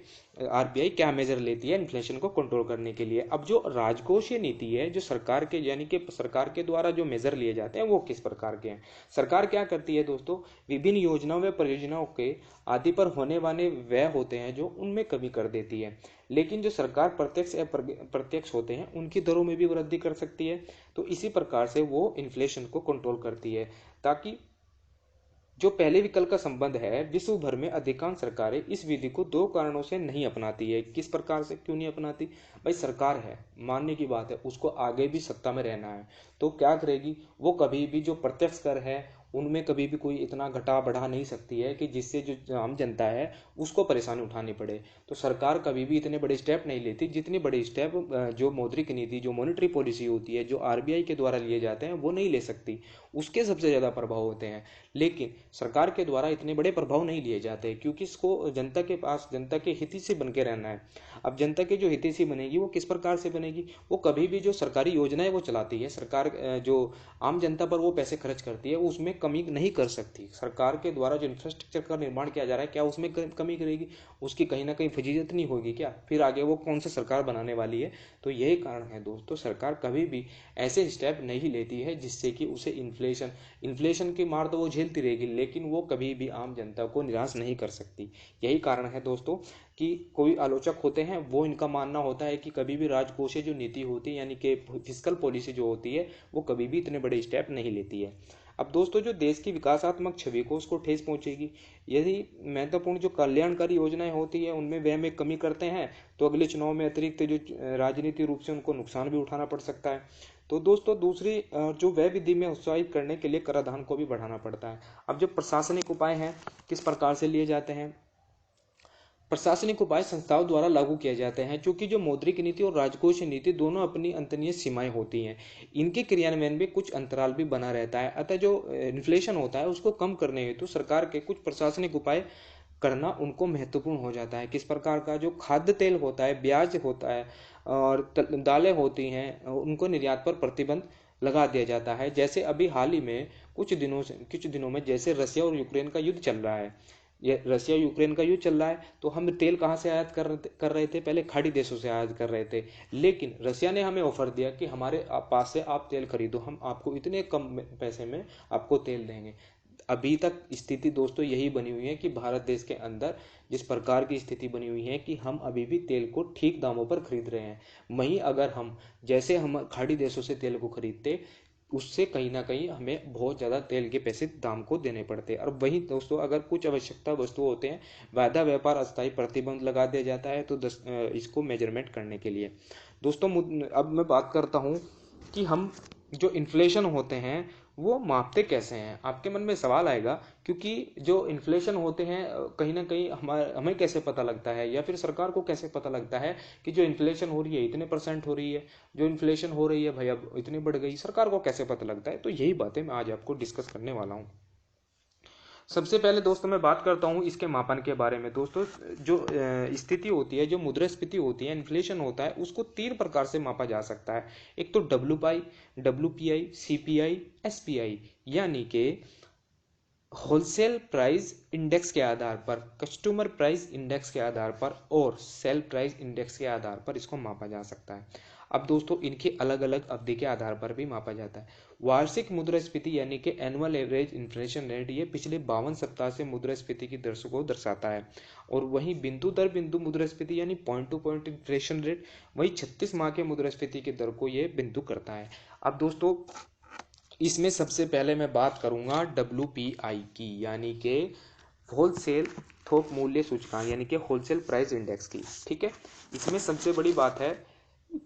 आरबीआई क्या मेजर लेती है इन्फ्लेशन को कंट्रोल करने के लिए। अब जो राजकोषीय नीति है, जो सरकार के यानी कि सरकार के द्वारा जो मेजर लिए जाते हैं वो किस प्रकार के हैं। सरकार क्या करती है दोस्तों, विभिन्न योजनाओं व परियोजनाओं के आदि पर होने वाले व्यय होते हैं जो उनमें कमी कर देती है। लेकिन जो सरकार प्रत्यक्ष या प्रत्यक्ष होते हैं उनकी दरों में भी वृद्धि कर सकती है। तो इसी प्रकार से वो इन्फ्लेशन को कंट्रोल करती है। ताकि जो पहले विकल्प का संबंध है, विश्व भर में अधिकांश सरकारें इस विधि को 2 कारणों से नहीं अपनाती है। किस प्रकार से क्यों नहीं अपनाती, भाई सरकार है, मानने की बात है, उसको आगे भी सत्ता में रहना है। तो क्या करेगी, वो कभी भी जो प्रत्यक्ष कर है उनमें कभी भी कोई इतना घटा बढ़ा नहीं सकती है कि जिससे जो आम जनता है उसको परेशानी उठानी पड़े। तो सरकार कभी भी इतने बड़े स्टेप नहीं लेती जितने बड़े स्टेप जो मौद्रिक नीति, जो मॉनेटरी पॉलिसी होती है, जो आरबीआई के द्वारा लिए जाते हैं वो नहीं ले सकती। उसके सबसे ज्यादा प्रभाव होते हैं। लेकिन सरकार के द्वारा इतने बड़े प्रभाव नहीं लिए जाते क्योंकि इसको जनता के पास, जनता के हितैषी बन के रहना है। अब जनता के जो हितैषी बनेगी वो किस प्रकार से बनेगी, वो कभी भी जो सरकारी योजनाएं वो चलाती है, सरकार जो आम जनता पर वो पैसे खर्च करती है उसमें कमी नहीं कर सकती। सरकार के द्वारा जो इंफ्रास्ट्रक्चर का निर्माण किया जा रहा है क्या उसमें कमी करेगी, उसकी कहीं ना कहीं फजीयत नहीं होगी क्या, फिर आगे वो कौन सा सरकार बनाने वाली है। तो यही कारण है दोस्तों, सरकार कभी भी ऐसे स्टेप नहीं लेती है जिससे कि उसे इन्फ्लेशन की मार तो वो झेलती रहेगी लेकिन वो कभी भी आम जनता को निराश नहीं कर सकती। यही कारण है दोस्तों कि कोई आलोचक होते हैं वो इनका मानना होता है कि कभी भी राजकोषीय जो नीति होती है यानी कि फिस्कल पॉलिसी जो होती है वो कभी भी इतने बड़े स्टेप नहीं लेती है। अब दोस्तों जो देश की विकासात्मक छवि को उसको ठेस पहुंचेगी। यदि महत्वपूर्ण जो कल्याणकारी योजनाएं होती है उनमें व्यय में कमी करते हैं तो अगले चुनाव में अतिरिक्त जो राजनीतिक रूप से उनको नुकसान भी उठाना पड़ सकता है। तो दोस्तों दूसरी जो व्यय विधि में उत्साहित करने के लिए कराधान को भी बढ़ाना पड़ता है। अब जो प्रशासनिक उपाय हैं किस प्रकार से लिए जाते हैं, प्रशासनिक उपाय संस्थाओं द्वारा लागू किए जाते हैं क्योंकि जो मौद्रिक नीति और राजकोषीय नीति दोनों अपनी अंतर्निहित सीमाएं होती हैं। इनके क्रियान्वयन में कुछ अंतराल भी बना रहता है। अतः जो इन्फ्लेशन होता है उसको कम करने हेतु तो सरकार के कुछ प्रशासनिक उपाय करना उनको महत्वपूर्ण हो जाता है। किस प्रकार का, जो खाद्य तेल होता है, ब्याज होता है और दालें होती हैं उनको निर्यात पर प्रतिबंध लगा दिया जाता है। जैसे अभी हाल ही में कुछ दिनों में जैसे रसिया और यूक्रेन का युद्ध चल रहा है, ये रसिया यूक्रेन का युद्ध चल रहा है तो हम तेल कहाँ से आयात कर रहे थे, पहले खाड़ी देशों से आयात कर रहे थे। लेकिन रसिया ने हमें ऑफर दिया कि हमारे पास से आप तेल खरीदो, हम आपको इतने कम पैसे में आपको तेल देंगे। अभी तक स्थिति दोस्तों यही बनी हुई है कि भारत देश के अंदर जिस प्रकार की स्थिति बनी हुई है कि हम अभी भी तेल को ठीक दामों पर खरीद रहे हैं। वहीं अगर हम जैसे हम खाड़ी देशों से तेल को खरीदते उससे कहीं ना कहीं हमें बहुत ज़्यादा तेल के पैसे दाम को देने पड़ते हैं। और वहीं दोस्तों अगर कुछ आवश्यकता वस्तु होते हैं वायदा व्यापार अस्थायी प्रतिबंध लगा दिया जाता है तो इसको मेजरमेंट करने के लिए। दोस्तों अब मैं बात करता हूँ कि हम जो इन्फ्लेशन होते हैं वो मापते कैसे हैं। आपके मन में सवाल आएगा क्योंकि जो इन्फ्लेशन होते हैं कहीं ना कहीं हमें कैसे पता लगता है या फिर सरकार को कैसे पता लगता है कि जो इन्फ्लेशन हो रही है इतने % हो रही है, जो इन्फ्लेशन हो रही है भाई अब इतनी बढ़ गई, सरकार को कैसे पता लगता है। तो यही बातें मैं आज आपको डिस्कस करने वाला हूँ। सबसे पहले दोस्तों मैं बात करता हूँ इसके मापन के बारे में। दोस्तों जो स्थिति होती है, जो मुद्रास्फीति होती है, इन्फ्लेशन होता है, उसको 3 प्रकार से मापा जा सकता है। एक तो WPI, WPI, CPI, SPI, यानी कि होलसेल प्राइस इंडेक्स के आधार पर, कस्टमर प्राइस इंडेक्स के आधार पर और सेल प्राइस इंडेक्स के आधार पर इसको मापा जा सकता है। अब दोस्तों इनके अलग अलग अवधि के आधार पर भी मापा जाता है। वार्षिक मुद्रास्फीति यानी कि एनुअल एवरेज इन्फ्लेशन रेट, ये पिछले 52 सप्ताह से मुद्रास्फीति की दर को दर्शाता है। और वहीं बिंदु दर बिंदु मुद्रास्फीति यानी point two point inflation rate, वही 36 माह के मुद्रास्फीति की दर को ये बिंदु करता है। अब दोस्तों इसमें सबसे पहले मैं बात करूंगा WPI की, यानी कि होलसेल थोक मूल्य सूचकांक, यानी कि होलसेल प्राइस इंडेक्स की। ठीक है, इसमें सबसे बड़ी बात है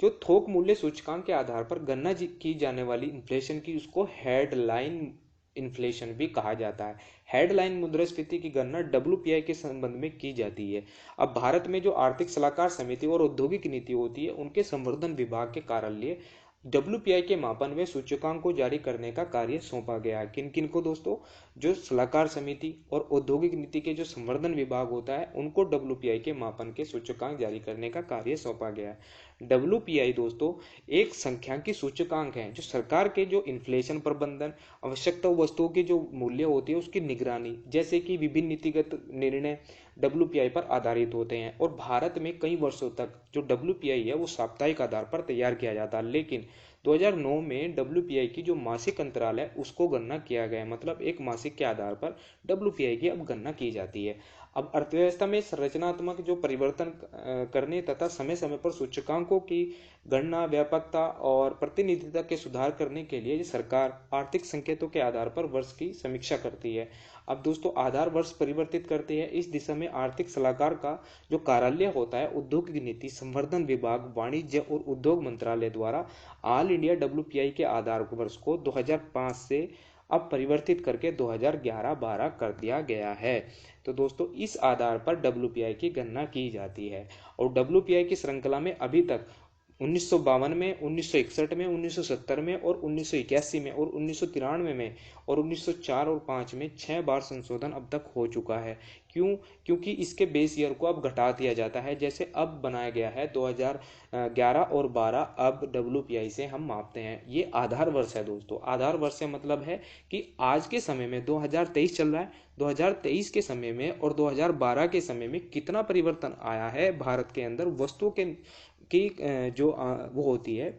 जो थोक मूल्य सूचकांक के आधार पर गणना की जाने वाली इन्फ्लेशन की, उसको हेडलाइन इन्फ्लेशन भी कहा जाता है। हेडलाइन मुद्रास्फीति की गणना WPI के संबंध में की जाती है। अब भारत में जो आर्थिक सलाहकार समिति और औद्योगिक नीति होती है, उनके संवर्धन विभाग के कार्यालय WPI के मापन में सूचकांक को जारी करने का कार्य सौंपा गया है। किन किन को दोस्तों? जो सलाहकार समिति और औद्योगिक नीति के जो संवर्धन विभाग होता है, उनको WPI के मापन के सूचकांक जारी करने का कार्य सौंपा गया है। WPI दोस्तों एक संख्यांकी सूचकांक है जो सरकार के जो इन्फ्लेशन प्रबंधन, आवश्यकता वस्तुओं की जो मूल्य होती है उसकी निगरानी, जैसे कि विभिन्न नीतिगत निर्णय WPI पर आधारित होते हैं। और भारत में कई वर्षों तक जो WPI है वो साप्ताहिक आधार पर तैयार किया जाता है, लेकिन 2009 में WPI की जो मासिक अंतराल है उसको गणना किया गया, मतलब एक मासिक के आधार पर WPI की अब गणना की जाती है। अब अर्थव्यवस्था में संरचनात्मक जो परिवर्तन करने तथा समय समय पर सूचकांकों की गणना, व्यापकता और प्रतिनिधित्व के सुधार करने के लिए सरकार आर्थिक संकेतों के आधार पर वर्ष की समीक्षा करती है। अब दोस्तों आधार वर्ष परिवर्तित करते हैं। इस दिशा में आर्थिक सलाहकार का जो कार्यालय होता है, औद्योगिक नीति संवर्धन विभाग, वाणिज्य और उद्योग मंत्रालय द्वारा ऑल इंडिया WPI के आधार वर्ष को 2005 से अब परिवर्तित करके 2011-12 कर दिया गया है। तो दोस्तों इस आधार पर WPI की गणना की जाती है। और WPI की श्रृंखला में अभी तक 1952 में, 1961 में, 1970 में और 1981 में और 1993 में और 1904 और 5 में 6 बार संशोधन अब तक हो चुका है। क्यों? क्योंकि इसके बेस ईयर को अब घटा दिया जाता है। जैसे अब बनाया गया है 2011 और 12, अब WPI से हम मापते हैं। ये आधार वर्ष है दोस्तों। आधार वर्ष से मतलब है कि आज के समय में 2023 चल रहा है, 2023 के समय में और 2012 के समय में कितना परिवर्तन आया है भारत के अंदर वस्तुओं के की जो वो होती है,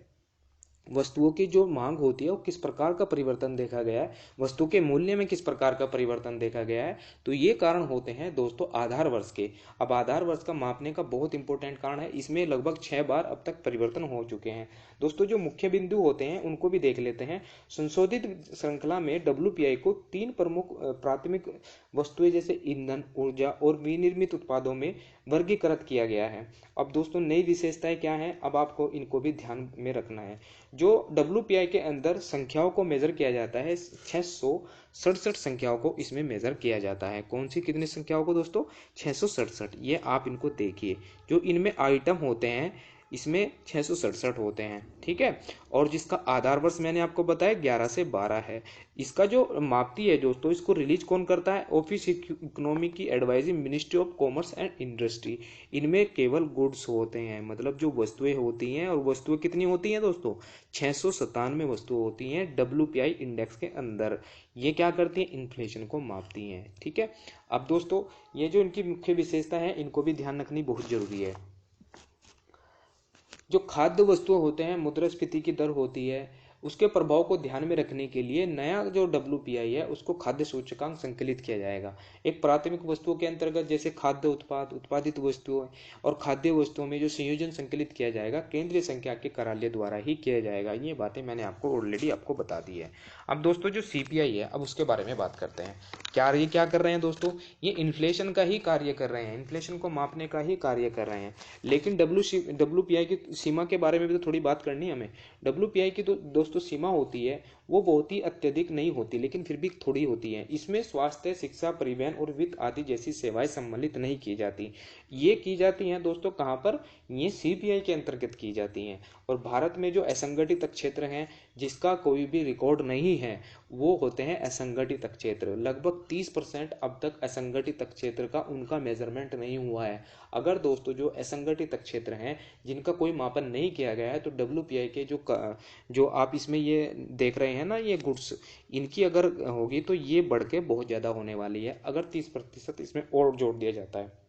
वस्तुओं की जो मांग होती है वो किस प्रकार का परिवर्तन देखा गया है, वस्तु के मूल्य में किस प्रकार का परिवर्तन देखा गया है। तो ये कारण होते हैं दोस्तों आधार वर्ष के। अब आधार वर्ष का मापने का बहुत इंपॉर्टेंट कारण है, इसमें लगभग 6 बार अब तक परिवर्तन हो चुके हैं। दोस्तों जो मुख्य बिंदु होते हैं उनको भी देख लेते हैं। संशोधित श्रृंखला में WPI को 3 प्रमुख प्राथमिक वस्तुएं जैसे ईंधन, ऊर्जा और विनिर्मित उत्पादों में वर्गीकृत किया गया है। अब दोस्तों नई विशेषताएं क्या हैं, अब आपको इनको भी ध्यान में रखना है। जो WPI के अंदर संख्याओं को मेजर किया जाता है, 667 संख्याओं को इसमें मेजर किया जाता है। कौन सी कितनी संख्याओं को दोस्तों? 667। ये आप इनको देखिए, जो इनमें आइटम होते हैं इसमें 667 होते हैं। ठीक है, और जिसका आधार वर्ष मैंने आपको बताया 11 से 12 है। इसका जो मापती है दोस्तों, इसको रिलीज कौन करता है? ऑफिस इकोनॉमी की advisory ministry of commerce and industry. इनमें केवल गुड्स होते हैं, मतलब जो वस्तुएं होती हैं, और वस्तुएं कितनी होती हैं दोस्तों? 697 वस्तुएं होती हैं WPI इंडेक्स के अंदर। ये क्या करती हैं? इन्फ्लेशन को मापती हैं। ठीक है, अब दोस्तों ये जो इनकी मुख्य विशेषता है इनको भी ध्यान रखनी बहुत जरूरी है। जो खाद्य वस्तुएं होते हैं, मुद्रास्फीति की दर होती है, उसके प्रभाव को ध्यान में रखने के लिए नया जो WPI है उसको खाद्य सूचकांक संकलित किया जाएगा। एक प्राथमिक वस्तुओं के अंतर्गत जैसे खाद्य उत्पाद, उत्पादित वस्तुओं और खाद्य वस्तुओं में जो संयोजन संकलित किया जाएगा केंद्रीय संख्या के कार्यालय द्वारा ही किया जाएगा। ये बातें मैंने आपको ऑलरेडी आपको बता दी है। अब दोस्तों जो CPI है, अब उसके बारे में बात करते हैं। ये क्या कर रहे हैं दोस्तों? ये इन्फ्लेशन का ही कार्य कर रहे हैं, इन्फ्लेशन को मापने का ही कार्य कर रहे हैं। लेकिन WPI की सीमा के बारे में भी तो थोड़ी बात करनी है हमें। WPI की तो दोस्तों सीमा होती है वो बहुत ही अत्यधिक नहीं होती, लेकिन फिर भी थोड़ी होती है। इसमें स्वास्थ्य, शिक्षा, परिवहन और वित्त आदि जैसी सेवाएं सम्मिलित नहीं की जाती। ये की जाती हैं दोस्तों कहाँ पर? ये CPI के अंतर्गत की जाती हैं। और भारत में जो असंगठित क्षेत्र हैं जिसका कोई भी रिकॉर्ड नहीं है वो होते हैं असंगठित क्षेत्र। लगभग 30% अब तक असंगठित क्षेत्र का उनका मेजरमेंट नहीं हुआ है। अगर दोस्तों जो असंगठित क्षेत्र हैं जिनका कोई मापन नहीं किया गया है, तो WPI के जो आप इसमें ये देख रहे हैं ना, ये गुड्स, इनकी अगर होगी तो ये बढ़ के बहुत ज़्यादा होने वाली है, अगर 30% इसमें और जोड़ दिया जाता है।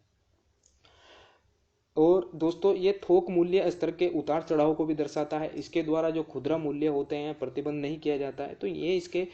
और दोस्तों ये थोक मूल्य स्तर के उतार चढ़ाव को भी दर्शाता है। इसके द्वारा जो खुदरा मूल्य होते हैं प्रतिबंध नहीं किया जाता है। तो ये इसके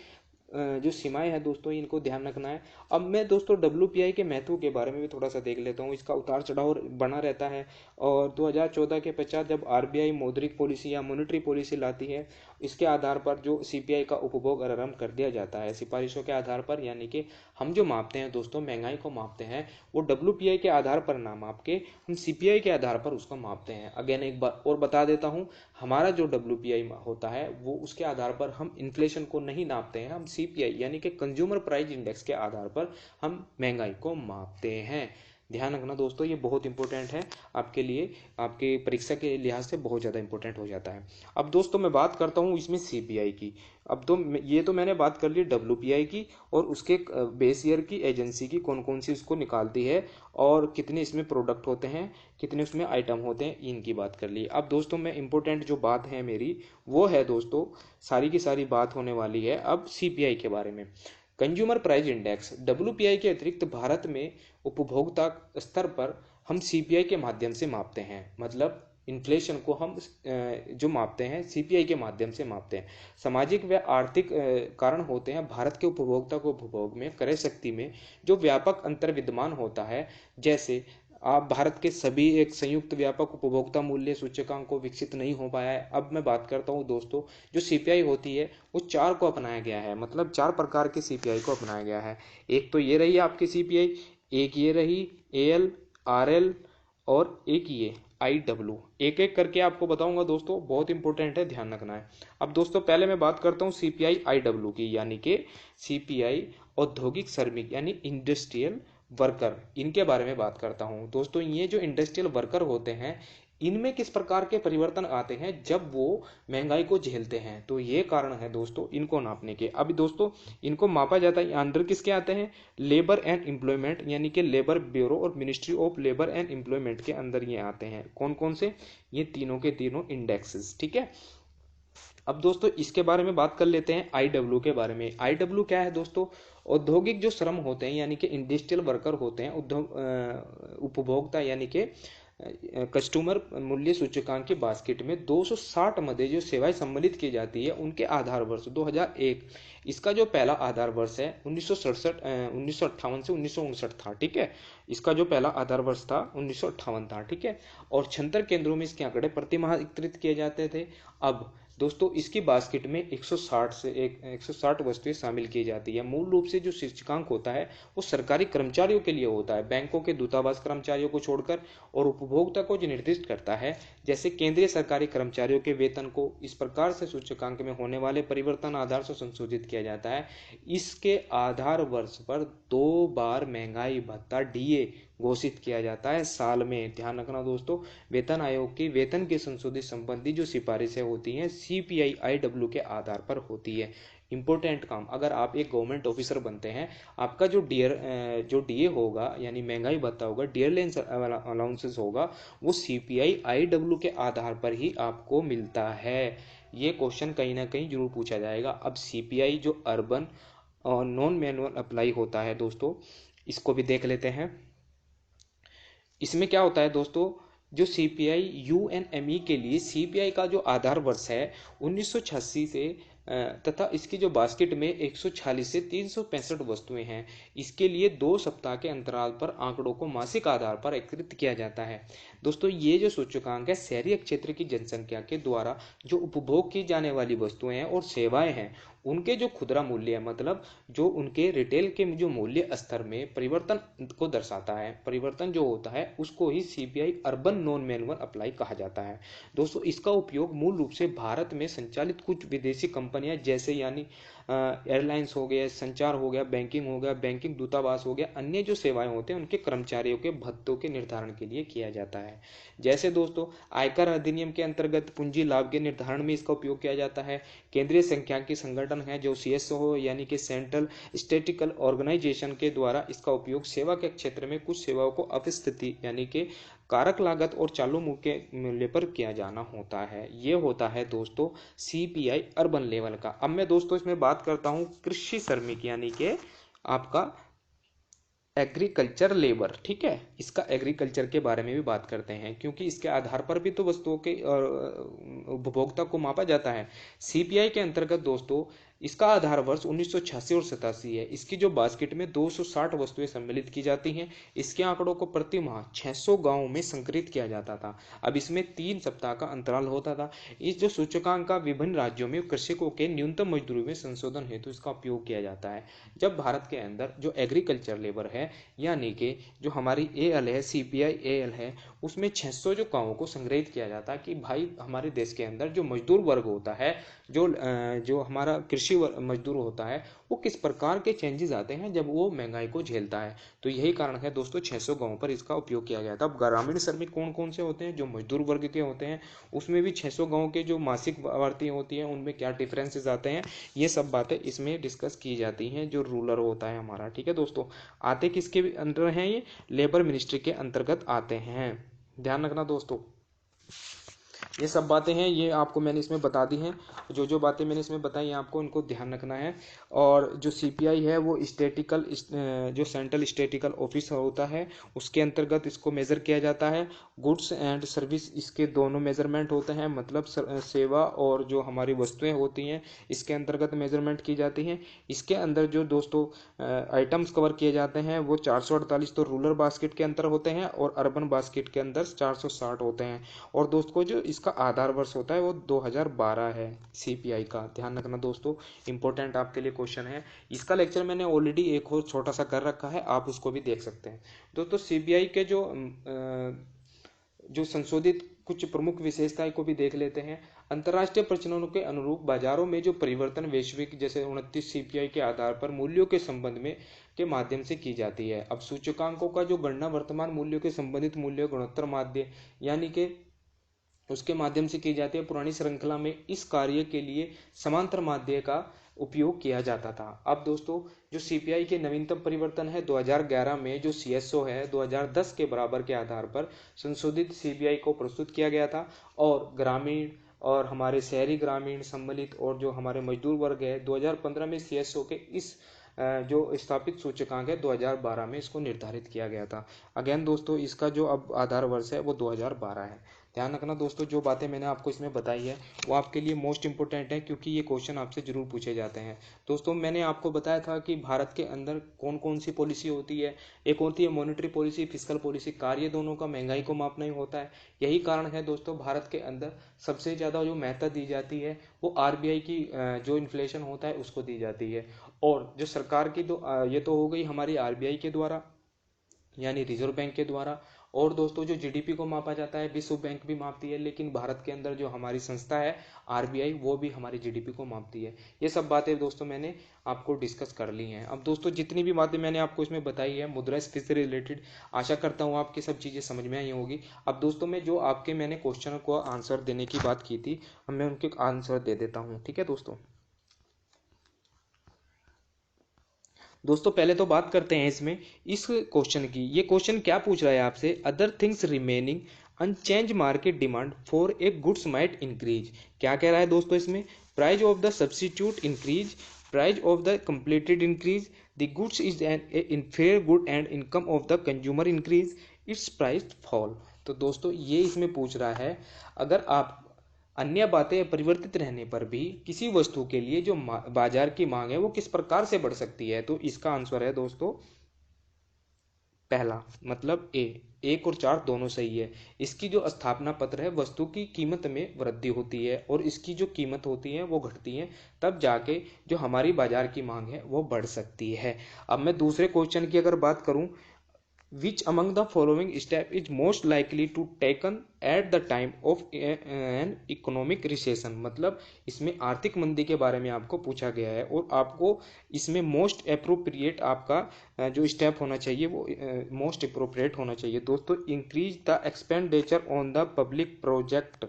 जो सीमाएं हैं दोस्तों, इनको ध्यान रखना है। अब मैं दोस्तों WPI के महत्व के बारे में भी थोड़ा सा देख लेता हूँ। इसका उतार चढ़ाव बना रहता है और 2014 के पश्चात जब RBI मौद्रिक पॉलिसी या मॉनेटरी पॉलिसी लाती है, इसके आधार पर जो CPI का उपभोग आरंभ कर दिया जाता है सिफारिशों के आधार पर। यानी कि हम जो मापते हैं दोस्तों, महंगाई को मापते हैं, वो WPI के आधार पर ना माप के हम CPI के आधार पर उसको मापते हैं। अगेन एक बार और बता देता हूँ, हमारा जो WPI होता है वो उसके आधार पर हम इन्फ्लेशन को नहीं नापते हैं, हम CPI यानी कि कंज्यूमर प्राइस इंडेक्स के आधार पर हम महंगाई को मापते हैं। ध्यान रखना दोस्तों, ये बहुत इंपॉर्टेंट है आपके लिए, आपके परीक्षा के लिहाज से बहुत ज़्यादा इंपॉर्टेंट हो जाता है। अब दोस्तों मैं बात करता हूँ इसमें CPI की। अब तो ये तो मैंने बात कर ली WPI की और उसके बेस ईयर की एजेंसी की, कौन कौन सी उसको निकालती है और कितने इसमें प्रोडक्ट होते हैं, कितने उसमें आइटम होते हैं, इनकी बात कर ली। अब दोस्तों मैं इंपॉर्टेंट जो बात है मेरी वो है दोस्तों, सारी की सारी बात होने वाली है अब CPI के बारे में। कंज्यूमर प्राइस इंडेक्स WPI के अतिरिक्त भारत में उपभोक्ता स्तर पर हम CPI के माध्यम से मापते हैं। मतलब इन्फ्लेशन को हम जो मापते हैं CPI के माध्यम से मापते हैं। सामाजिक व आर्थिक कारण होते हैं भारत के उपभोक्ता को उपभोग में क्रय शक्ति में जो व्यापक अंतर विद्यमान होता है। जैसे आप भारत के सभी एक संयुक्त व्यापक उपभोक्ता मूल्य सूचकांक को विकसित नहीं हो पाया है। अब मैं बात करता हूँ दोस्तों, जो CPI होती है वो 4 को अपनाया गया है। मतलब 4 प्रकार के CPI को अपनाया गया है। एक तो ये रही आपकी CPI, एक ये रही AL, RL और एक ये IW। एक एक करके आपको बताऊंगा दोस्तों, बहुत इंपॉर्टेंट है, ध्यान रखना है। अब दोस्तों पहले मैं बात करता हूँ CPI IW की, यानी कि CPI औद्योगिक श्रमिक यानी इंडस्ट्रियल वर्कर, इनके बारे में बात करता हूँ। दोस्तों ये जो इंडस्ट्रियल वर्कर होते हैं, इनमें किस प्रकार के परिवर्तन आते हैं जब वो महंगाई को झेलते हैं, तो ये कारण है दोस्तों इनको नापने के। अभी दोस्तों इनको मापा जाता है अंडर किसके आते हैं, लेबर एंड एम्प्लॉयमेंट यानी कि लेबर ब्यूरो और ministry of labour and employment के अंदर ये आते हैं। कौन कौन से, ये तीनों के तीनों इंडेक्सेस, ठीक है। अब दोस्तों इसके बारे में बात कर लेते हैं IW के बारे में। IW क्या है दोस्तों, औद्योगिक जो श्रम होते हैं यानी कि इंडस्ट्रियल वर्कर होते हैं, उपभोक्ता यानी कि कस्टमर मूल्य सूचकांक के बास्केट में 260 मध्ये जो सेवाएं सम्मिलित की जाती है उनके आधार वर्ष 2001, इसका जो पहला आधार वर्ष है 1958 से 1959 था, ठीक है। इसका जो पहला आधार वर्ष था 1958 था, ठीक है। और 76 केंद्रों में इसके आंकड़े प्रति माह एकत्रित किए जाते थे। अब दोस्तों इसकी बास्केट में 160 वस्तुएं शामिल की जाती है। मूल रूप से जो सूचकांक होता है वो सरकारी कर्मचारियों के लिए होता है, बैंकों के दूतावास कर्मचारियों को छोड़कर, और उपभोक्ता को जो निर्दिष्ट करता है जैसे केंद्रीय सरकारी कर्मचारियों के वेतन को। इस प्रकार से सूचकांक में होने वाले परिवर्तन आधार से संशोधित किया जाता है। इसके आधार वर्ष पर 2 बार महंगाई भत्ता DA घोषित किया जाता है साल में। ध्यान रखना दोस्तों, वेतन आयोग की वेतन के संशोधित संबंधी जो सिफारिशें होती हैं CPI IW के आधार पर होती है। इंपॉर्टेंट काम, अगर आप एक गवर्नमेंट ऑफिसर बनते हैं, आपका जो DA होगा यानी महंगाई भत्ता होगा, डियरलेंस अलाउंसेस होगा, वो CPI IW के आधार पर ही आपको मिलता है। ये क्वेश्चन कहीं ना कहीं जरूर पूछा जाएगा। अब CPI जो अर्बन और नॉन मैनुअल अप्लाई होता है दोस्तों, इसको भी देख लेते हैं। इसमें क्या होता है दोस्तों, जो CPI UNME के लिए CPI का जो आधार वर्ष है 1986 से तथा इसकी जो बास्केट में 146 से 365 वस्तुएं हैं, इसके लिए 2 सप्ताह के अंतराल पर आंकड़ों को मासिक आधार पर एकत्रित किया जाता है। दोस्तों ये जो सूचकांक है शहरी क्षेत्र की जनसंख्या के द्वारा जो उपभोग की जाने वाली वस्तुएं हैं और सेवाएं हैं, उनके जो खुदरा मूल्य है, मतलब जो उनके रिटेल के जो मूल्य स्तर में परिवर्तन को दर्शाता है। परिवर्तन जो होता है उसको ही CPI urban non manual apply कहा जाता है। दोस्तों इसका उपयोग मूल रूप से भारत में संचालित कुछ विदेशी कंपनियां जैसे यानी एयरलाइंस हो गया, संचार हो गया, बैंकिंग हो गया, बैंकिंग दूतावास हो गया, अन्य जो सेवाएं होते हैं उनके कर्मचारियों के भत्तों के निर्धारण के लिए किया जाता है। जैसे दोस्तों आयकर अधिनियम के अंतर्गत पूंजी लाभ के निर्धारण में इसका उपयोग किया जाता है। केंद्रीय सांख्यिकी संगठन है जो CSO यानी कि सेंट्रल स्टैटिस्टिकल ऑर्गेनाइजेशन के द्वारा इसका उपयोग सेवा के क्षेत्र में कुछ सेवाओं को अपस्थिति यानी कि कारक लागत और चालू मूल्य पर किया जाना होता है। ये होता है दोस्तों CPI अर्बन लेवल का। अब मैं दोस्तों इसमें बात करता हूँ कृषि श्रमिक यानी कि आपका एग्रीकल्चर लेबर, ठीक है। इसका एग्रीकल्चर के बारे में भी बात करते हैं, क्योंकि इसके आधार पर भी तो वस्तुओं के और उपभोक्ता को मापा जाता है। सीपीआई के अंतर्गत दोस्तों इसका आधार वर्ष 1986 और 87 है। इसकी जो बास्केट में 260 वस्तुएं सम्मिलित की जाती हैं। इसके आंकड़ों को प्रति माह 600 गांवों में संकलित किया जाता था। अब इसमें 3 सप्ताह का अंतराल होता था। इस जो सूचकांक का विभिन्न राज्यों में कृषकों के न्यूनतम मजदूरी में संशोधन हेतु इसका उपयोग किया जाता है। जब भारत के अंदर जो एग्रीकल्चर लेबर है, यानी कि जो हमारी एएल है, सीपीआई एएल है, उसमें 600 जो गांवों को संग्रहित किया जाता है कि भाई हमारे देश के अंदर जो मजदूर वर्ग होता है, जो हमारा कृषि मजदूर होता है, वो किस प्रकार के चेंजेस आते हैं जब वो महंगाई को झेलता है। तो यही कारण है दोस्तों 600 गांवों पर इसका उपयोग किया गया था। अब ग्रामीण श्रमिक कौन कौन से होते हैं, जो मजदूर वर्ग के होते हैं, उसमें भी 600 गांवों के जो मासिक आवर्ती होती है उनमें क्या डिफरेंसेस आते हैं, ये सब बातें इसमें डिस्कस की जाती हैं। जो रूलर होता है हमारा, ठीक है दोस्तों, आते किसके अंदर हैं, ये लेबर मिनिस्ट्री के अंतर्गत आते हैं। ध्यान रखना दोस्तों, ये सब बातें हैं, ये आपको मैंने इसमें बता दी हैं। जो जो बातें मैंने इसमें बताई आपको इनको ध्यान रखना है। और जो सीपीआई है वो स्टेटिकल, जो सेंट्रल स्टेटिकल ऑफिस होता है, उसके अंतर्गत इसको मेज़र किया जाता है। गुड्स एंड सर्विस, इसके दोनों मेजरमेंट होते हैं, मतलब सेवा और जो हमारी वस्तुएं होती हैं इसके अंतर्गत मेजरमेंट की जाती हैं। इसके अंदर जो दोस्तों आइटम्स कवर किए जाते हैं वो 448 तो रूरल बास्केट के अंदर होते हैं और अर्बन बास्केट के अंदर 460 होते हैं। और दोस्तों जो इसका आधार वर्ष होता है वो 2012 है सीपीआई का। ध्यान रखना दोस्तों, इंपॉर्टेंट आपके लिए क्वेश्चन है। इसका लेक्चर मैंने ऑलरेडी एक और छोटा सा कर रखा है, आप उसको भी देख सकते हैं। दोस्तों सीपीआई के जो संशोधित कुछ प्रमुख विशेषताएं को भी देख लेते हैं। अंतर्राष्ट्रीय प्रचलनों के अनुरूप बाजारों में जो परिवर्तन वैश्विक जैसे 29 सीपीआई के आधार पर मूल्यों के संबंध में के माध्यम से की जाती है। अब सूचकांकों का जो गणना वर्तमान मूल्यों के संबंधित मूल्य गुणोत्तर माध्य यानी कि उसके माध्यम से की जाती है। पुरानी श्रृंखला में इस कार्य के लिए समांतर माध्य का उपयोग किया जाता था। अब दोस्तों जो सीपीआई के नवीनतम परिवर्तन है 2011 में जो सीएसओ है 2010 के बराबर के आधार पर संशोधित सीपीआई को प्रस्तुत किया गया था। और ग्रामीण और हमारे शहरी ग्रामीण सम्मिलित और जो हमारे मजदूर वर्ग है 2015 में सीएसओ के इस जो स्थापित सूचकांक है 2012 में इसको निर्धारित किया गया था। अगेन दोस्तों इसका जो अब आधार वर्ष है वो 2012 है। ध्यान रखना दोस्तों, जो बातें मैंने आपको इसमें बताई है वो आपके लिए मोस्ट इंपोर्टेंट है, क्योंकि ये क्वेश्चन आपसे जरूर पूछे जाते हैं। दोस्तों मैंने आपको बताया था कि भारत के अंदर कौन कौन सी पॉलिसी होती है। एक होती है मॉनेटरी पॉलिसी, फिस्कल पॉलिसी। कार्य दोनों का महंगाई को मापना ही होता है। यही कारण है दोस्तों भारत के अंदर सबसे ज़्यादा जो महत्ता दी जाती है वो आरबीआई की जो इन्फ्लेशन होता है उसको दी जाती है। और जो सरकार की ये तो हो गई हमारी आरबीआई के द्वारा यानी रिजर्व बैंक के द्वारा। और दोस्तों जो जीडीपी को मापा जाता है विश्व बैंक भी मापती है, लेकिन भारत के अंदर जो हमारी संस्था है आरबीआई वो भी हमारी जीडीपी को मापती है। ये सब बातें दोस्तों मैंने आपको डिस्कस कर ली हैं। अब दोस्तों जितनी भी बातें मैंने आपको इसमें बताई है मुद्रास्फीति से रिलेटेड, आशा करता हूँ आपकी सब चीज़ें समझ में आई होगी। अब दोस्तों मैं जो आपके मैंने क्वेश्चन को आंसर देने की बात की थी, अब मैं उनके आंसर दे देता हूँ, ठीक है दोस्तों पहले तो बात करते हैं इसमें इस क्वेश्चन की। ये क्वेश्चन क्या पूछ रहा है आपसे, other things remaining unchanged market demand for a goods might increase. क्या कह रहा है दोस्तों इसमें, price of the substitute increase, price of the completed increase, the goods is an inferior good and income of the consumer increase, it's price fall. तो दोस्तों ये इसमें पूछ रहा है अगर आप अन्य बातें परिवर्तित रहने पर भी किसी वस्तु के लिए जो बाजार की मांग है वो किस प्रकार से बढ़ सकती है, तो इसका आंसर है दोस्तों पहला, मतलब ए। 1 और 4 दोनों सही है। इसकी जो स्थापना पत्र है वस्तु की कीमत में वृद्धि होती है और इसकी जो कीमत होती है वो घटती है, तब जाके जो हमारी बाजार की मांग है वो बढ़ सकती है। अब मैं दूसरे क्वेश्चन की अगर बात करूं, which among the following step is most likely to taken at the time of an economic recession। मतलब इसमें आर्थिक मंदी के बारे में आपको पूछा गया है और आपको इसमें मोस्ट अप्रोप्रिएट आपका जो स्टेप होना चाहिए वो मोस्ट अप्रोप्रिएट होना चाहिए दोस्तों, increase the expenditure on the public project.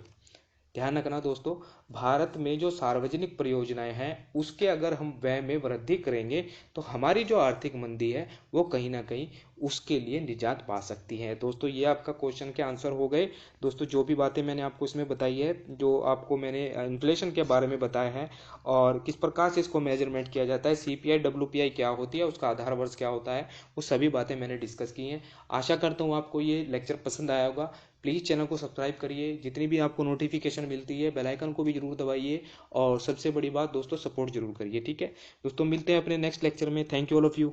ध्यान रखना दोस्तों, भारत में जो सार्वजनिक परियोजनाएं हैं उसके अगर हम व्यय में वृद्धि करेंगे तो हमारी जो आर्थिक मंदी है वो कहीं ना कहीं उसके लिए निजात पा सकती है। दोस्तों ये आपका क्वेश्चन के आंसर हो गए। दोस्तों जो भी बातें मैंने आपको इसमें बताई है, जो आपको मैंने इन्फ्लेशन के बारे में बताया है और किस प्रकार से इसको मेजरमेंट किया जाता है, सीपीआई डब्ल्यूपीआई क्या होती है, उसका आधार वर्ष क्या होता है, वो सभी बातें मैंने डिस्कस की हैं। आशा करता हूँ आपको ये लेक्चर पसंद आया होगा। प्लीज़ चैनल को सब्सक्राइब करिए, जितनी भी आपको नोटिफिकेशन मिलती है बेल आइकन को भी जरूर दबाइए और सबसे बड़ी बात दोस्तों सपोर्ट जरूर करिए। ठीक है दोस्तों, मिलते हैं अपने नेक्स्ट लेक्चर में। Thank you all of you.